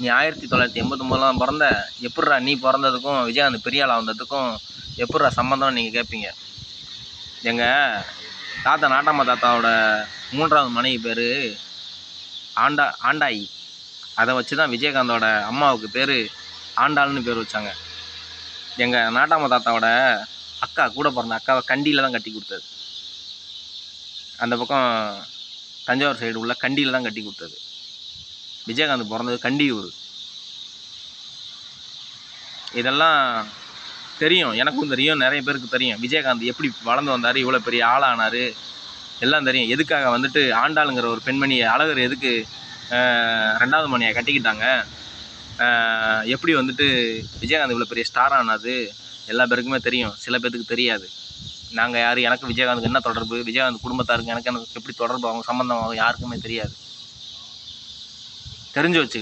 நீ 1989 பிறந்த, எப்புட்றா நீ பிறந்ததுக்கும் விஜயகாந்த் பெரிய ஆளா வந்ததுக்கும் எப்புட்றா சம்மந்தம்னு நீங்கள் கேட்பீங்க. எங்கள் தாத்தா நாட்டாம தாத்தாவோட 3வது மனைவி பேர் ஆண்டாயி. அதை வச்சு தான் விஜயகாந்தோட அம்மாவுக்கு பேர் ஆண்டாள்னு பேர் வச்சாங்க. எங்கள் நாட்டாம தாத்தாவோட அக்கா, கூட பிறந்த அக்காவை கண்டியில் தான் கட்டி கொடுத்தது. அந்த பக்கம் தஞ்சாவூர் சைடு உள்ள கண்டியில் தான் கட்டி கொடுத்தது. விஜயகாந்த் பிறந்தது கண்டியூர். இதெல்லாம் தெரியும், எனக்கும் தெரியும், நிறைய பேருக்கு தெரியும். விஜயகாந்த் எப்படி வளர்ந்து வந்தார், இவ்வளோ பெரிய ஆளானார், எல்லாம் தெரியும். எதுக்காக வந்துட்டு ஆண்டாளுங்கிற ஒரு பெண்மணியை அழகர் எதுக்கு 2வது மணியை கட்டிக்கிட்டாங்க, எப்படி வந்துட்டு விஜயகாந்த் இவ்வளோ பெரிய ஸ்டார் ஆனாது எல்லா பேருக்குமே தெரியும். சில பேருக்கு தெரியாது. நாங்கள் யார், எனக்கு விஜயகாந்துக்கு என்ன தொடர்பு, விஜயகாந்த் குடும்பத்தாருக்கு எனக்கு எப்படி தொடர்பு, அவங்க சம்மந்தம் யாருக்குமே தெரியாது. தெரிஞ்சு வச்சுக்க.